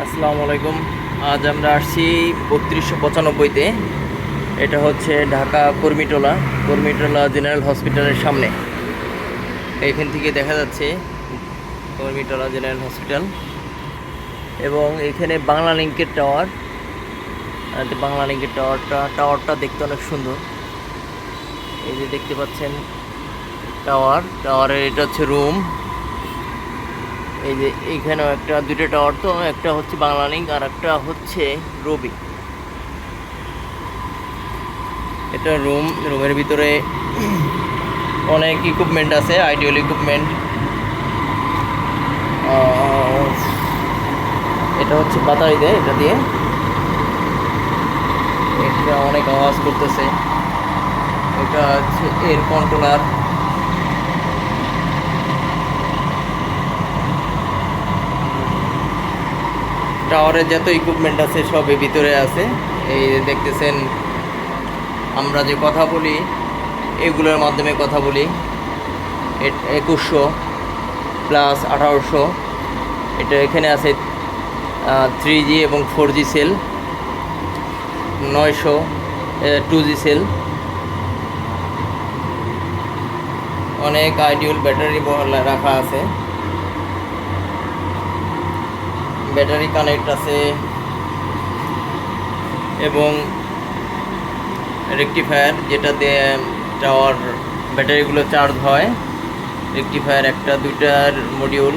আসসালামু আলাইকুম। আজ আমরা আসছি 3295-তে। এটা হচ্ছে ঢাকা কর্মীটোলা জেনারেল হসপিটালের সামনে। এখান থেকে দেখা যাচ্ছে কর্মীটোলা জেনারেল হসপিটাল এবং এখানে বাংলা লিংকের টাওয়ার। বাংলা লিংকের টাওয়ারটা দেখতে অনেক সুন্দর। এই যে দেখতে পাচ্ছেন টাওয়ারের এটা হচ্ছে রুম। এই যে এইখানেও দুইটা টাওয়ার, তো একটা হচ্ছে বাংলা লিংক আর একটা হচ্ছে রবি। এটা রুমের ভিতরে অনেক ইকুইপমেন্ট আছে, আইডিয়াল ইকুইপমেন্ট। এটা হচ্ছে বাতাস দেয়, এটা দিয়ে এটা অনেক আওয়াজ করতেছে। এটা হচ্ছে এয়ার কন্ট্রোলার। টাওয়ারের যত ইকুইপমেন্ট আছে সব এর ভিতরে আছে। এই দেখতেছেন আমরা যে কথা বলি এগুলোর মাধ্যমে কথা বলি। 2100 প্লাস 1800। এটা এখানে আছে 3G এবং 4G সেল, 900 2G সেল। অনেক আইডিয়াল ব্যাটারি রাখা আছে, ব্যাটারি কানেক্ট আছে এবং রেকটিফায়ার, যেটা দিয়ে টাওয়ার ব্যাটারিগুলো চার্জ হয়। রেকটিফায়ার দুইটার মডিউল,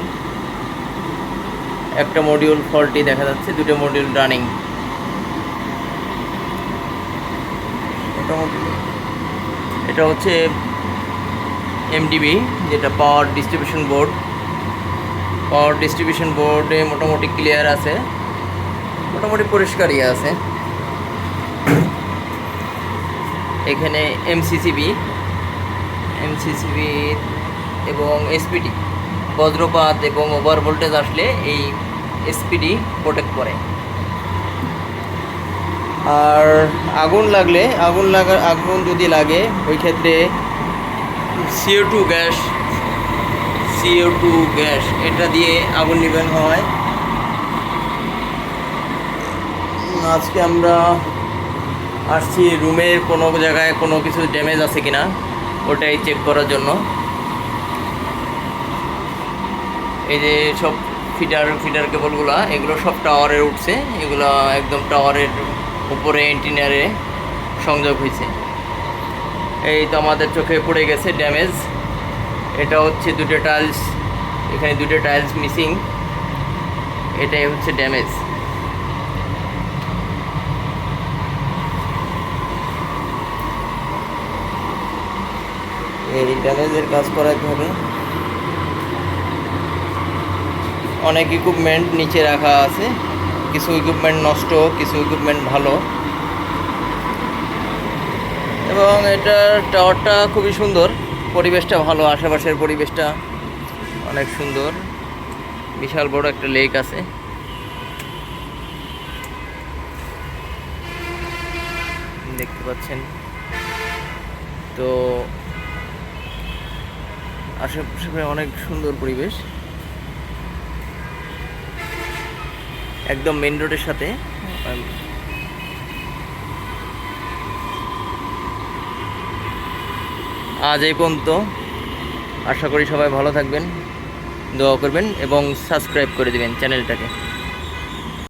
একটা মডিউল ফল্টি দেখা যাচ্ছে, দুটো মডিউল রানিং। মোটামুটি এটা হচ্ছে এমডিবি, যেটা পাওয়ার ডিস্ট্রিবিউশন বোর্ডে মোটামুটি ক্লিয়ার আছে, মোটামুটি পরিষ্কারই আছে। এখানে এমসিসিবি এবং এসপিডি, বজ্রপাত এবং ওভার ভোল্টেজ আসলে এই এসপিডি প্রোটেক্ট করে। আর আগুন যদি লাগে ওই ক্ষেত্রে CO2 গ্যাস এটা দিয়ে আগুন নিভানো হয়। আজকে আমরা আসছি রুমের কোনো জায়গায় কোনো কিছু ড্যামেজ আছে কিনা ওটাই চেক করার জন্য। এই যে সব ফিডার কেবলগুলো, এগুলো সব টাওয়ারে উঠছে, এগুলো একদম টাওয়ারের উপরে এন্টিনারে সংযোগ হয়েছে। এই তো আমাদের চোখে পড়ে গেছে ড্যামেজ। এটা হচ্ছে দুটো টাইলস, এখানে দুটো টাইলস মিসিং, এটাই হচ্ছে ড্যামেজ। এই ড্যামেজের কাজ করাতে হবে। অনেক ইকুইপমেন্ট নিচে রাখা আছে, কিছু ইকুইপমেন্ট নষ্ট, কিছু ইকুইপমেন্ট ভালো। এবং এটার টাওয়ারটা খুবই সুন্দর, পরিবেশটা ভালো, আশেপাশের পরিবেশটা অনেক সুন্দর। বিশাল বড় একটা লেক আছে। দেখতে পাচ্ছেন তো আশেপাশে অনেক সুন্দর পরিবেশ, একদম মেইন রোডের সাথে। আজ এই পর্যন্ত। আশা করি সবাই ভালো থাকবেন, দোয়া করবেন এবং সাবস্ক্রাইব করে দিবেন চ্যানেলটাকে।